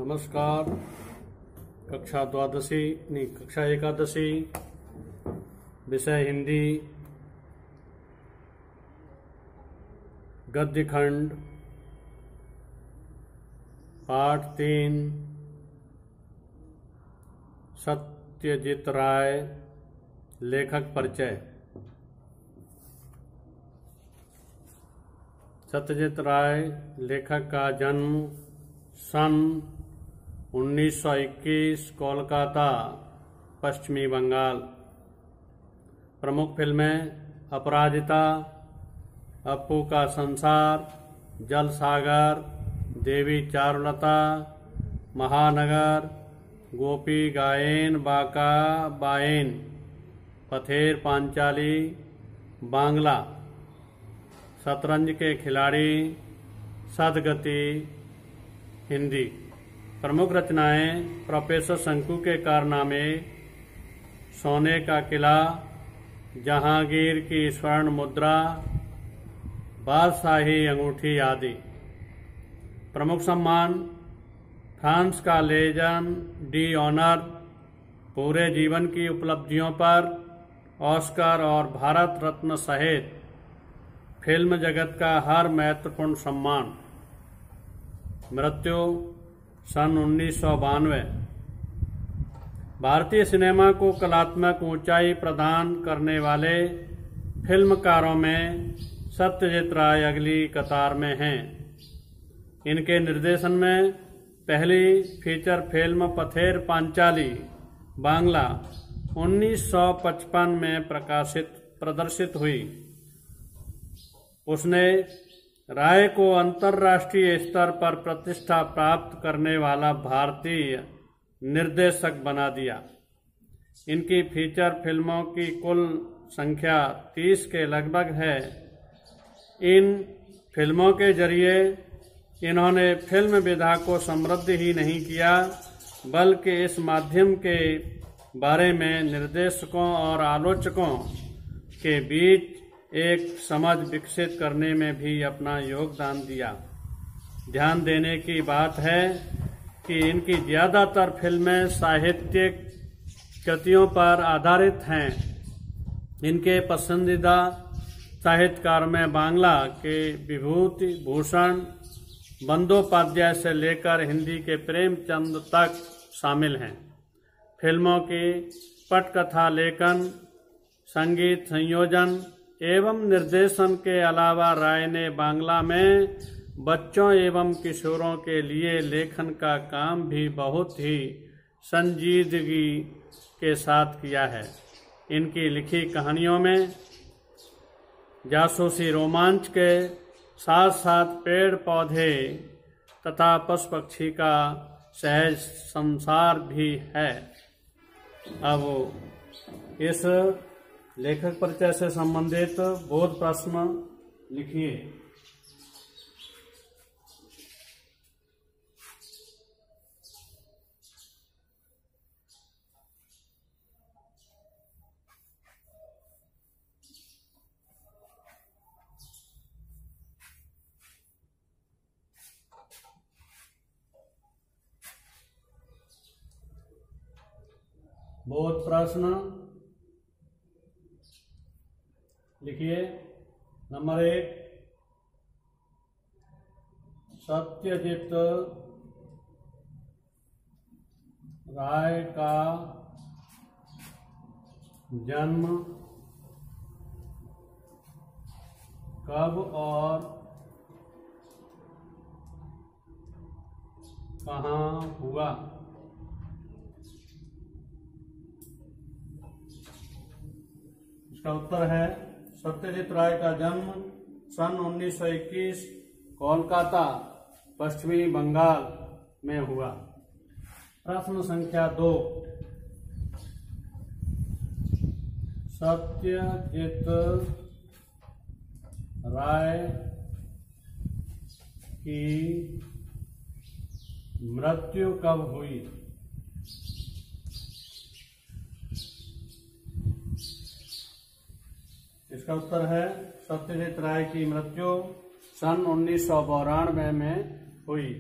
नमस्कार। कक्षा द्वादशी नहीं कक्षा एकादशी, विषय हिंदी, गद्य खंड, पाठ 3, सत्यजीत राय। लेखक परिचय। सत्यजीत राय लेखक का जन्म सन 1921, कोलकाता, पश्चिमी बंगाल। प्रमुख फिल्में अपराजिता, अप्पू का संसार, जल सागर, देवी चारुलता, महानगर, गोपी गायन बाका बायन, पथेर पांचाली, बांग्ला, शतरंज के खिलाड़ी, सदगति, हिंदी। प्रमुख रचनाएं प्रोफेसर शंकु के कारनामे, सोने का किला, जहांगीर की स्वर्ण मुद्रा, बादशाही अंगूठी आदि। प्रमुख सम्मान फ्रांस का लेजन डी ऑनर, पूरे जीवन की उपलब्धियों पर ऑस्कर और भारत रत्न सहित फिल्म जगत का हर महत्वपूर्ण सम्मान। मृत्यु सन 1992। भारतीय सिनेमा को कलात्मक ऊंचाई प्रदान करने वाले फिल्मकारों में सत्यजीत राय अगली कतार में हैं। इनके निर्देशन में पहली फीचर फिल्म पथेर पांचाली, बांग्ला, 1955 में प्रदर्शित हुई। उसने राय को अंतर्राष्ट्रीय स्तर पर प्रतिष्ठा प्राप्त करने वाला भारतीय निर्देशक बना दिया। इनकी फीचर फिल्मों की कुल संख्या 30 के लगभग है। इन फिल्मों के जरिए इन्होंने फिल्म विधा को समृद्ध ही नहीं किया, बल्कि इस माध्यम के बारे में निर्देशकों और आलोचकों के बीच एक समझ विकसित करने में भी अपना योगदान दिया। ध्यान देने की बात है कि इनकी ज्यादातर फिल्में साहित्यिक कृतियों पर आधारित हैं। इनके पसंदीदा साहित्यकार में बांग्ला के विभूति भूषण बंदोपाध्याय से लेकर हिंदी के प्रेमचंद तक शामिल हैं। फिल्मों की पटकथा लेखन, संगीत संयोजन एवं निर्देशन के अलावा राय ने बांग्ला में बच्चों एवं किशोरों के लिए लेखन का काम भी बहुत ही संजीदगी के साथ किया है। इनकी लिखी कहानियों में जासूसी रोमांच के साथ साथ पेड़ पौधे तथा पशु पक्षी का सहज संसार भी है। अब इस लेखक परिचय से संबंधित बोध प्रश्न लिखिए। बोध प्रश्न लिखिए। नंबर 1, सत्यजीत राय का जन्म कब और कहाँ हुआ? इसका उत्तर है सत्यजीत राय का जन्म सन 1921, कोलकाता, पश्चिमी बंगाल में हुआ। प्रश्न संख्या 2, सत्यजीत राय की मृत्यु कब हुई? इसका उत्तर है सत्यजीत राय की मृत्यु सन 1992 में हुई।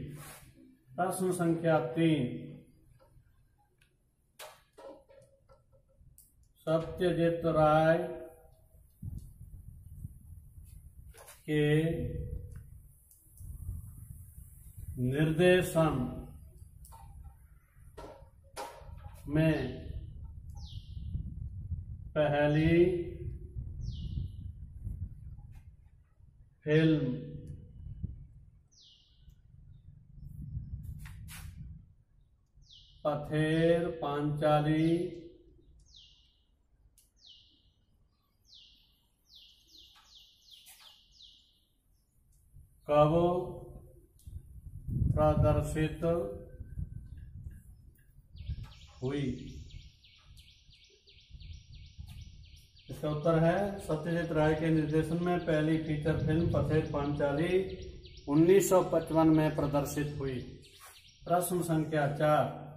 प्रश्न संख्या 3, सत्यजीत राय के निर्देशन में पहली फिल्म पथेर पांचाली कब प्रदर्शित हुई? इसका उत्तर है सत्यजीत राय के निर्देशन में पहली फीचर फिल्म पथेर पांचाली 1955 में प्रदर्शित हुई। प्रश्न संख्या 4,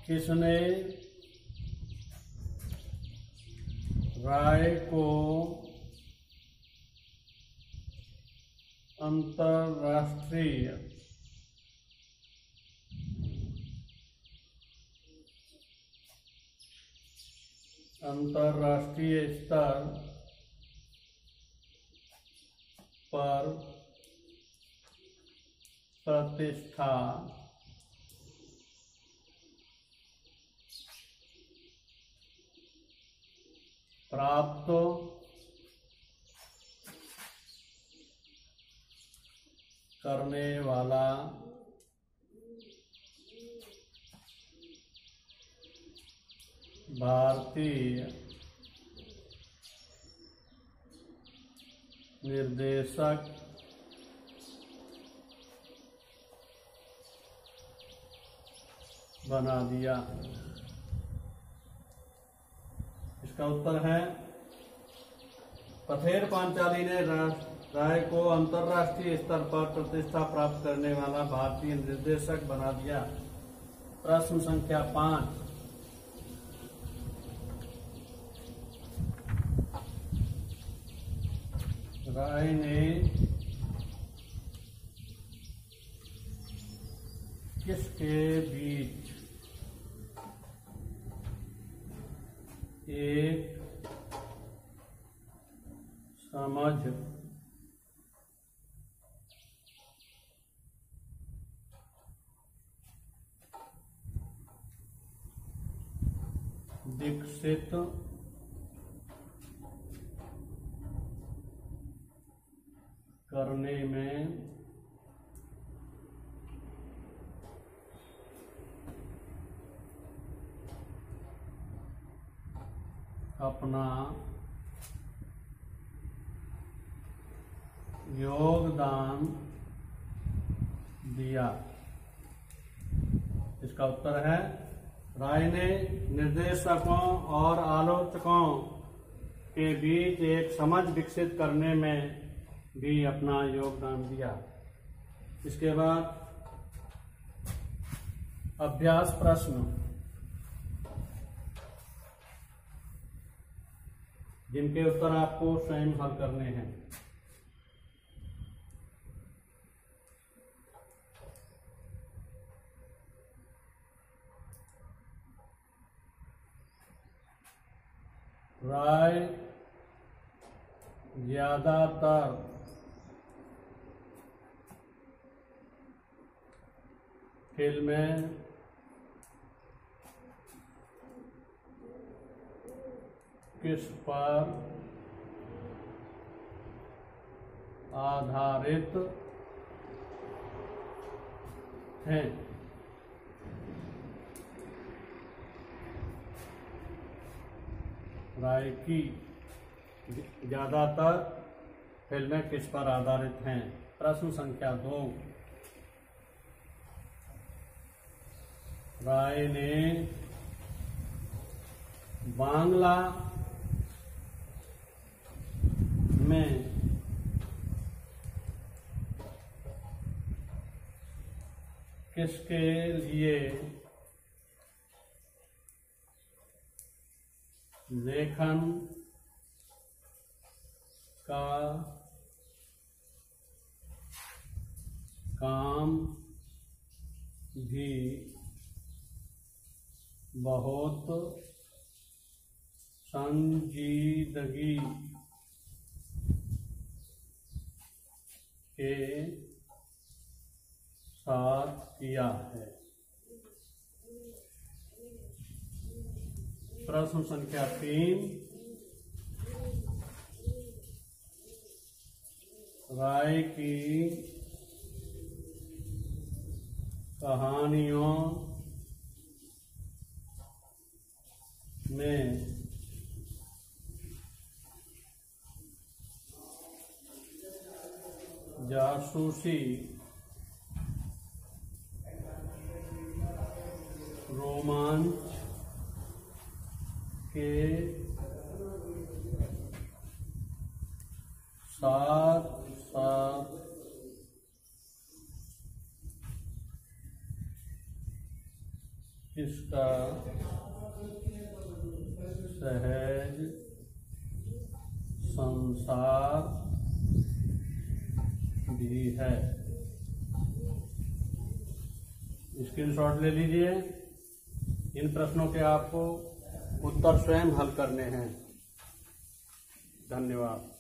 किसने राय को अंतर्राष्ट्रीय स्तर पर प्रतिष्ठा प्राप्त करने वाला भारतीय निर्देशक बना दिया? इसका उत्तर है पथेर पांचाली ने राय को अंतर्राष्ट्रीय स्तर पर प्रतिष्ठा प्राप्त करने वाला भारतीय निर्देशक बना दिया। प्रश्न संख्या 5, राय ने किसके बीच एक समझ विकसित करने में अपना योगदान दिया? इसका उत्तर है राय ने निर्देशकों और आलोचकों के बीच एक समझ विकसित करने में भी अपना योगदान दिया। इसके बाद अभ्यास प्रश्न, जिनके उत्तर आपको स्वयं हल करने हैं। राय ज्यादातर फिल्में किस पर आधारित हैं? राय की ज्यादातर फिल्में किस पर आधारित हैं? प्रश्न संख्या 2, राय ने बांग्ला में किसके लिए लेखन का काम भी बहुत संजीदगी के साथ किया है। प्रश्न संख्या 3, राय की कहानियों में जासूसी, रोमांच के साथ साथ इसका सहज संसार भी है। स्क्रीनशॉट ले लीजिए। इन प्रश्नों के आपको उत्तर स्वयं हल करने हैं। धन्यवाद।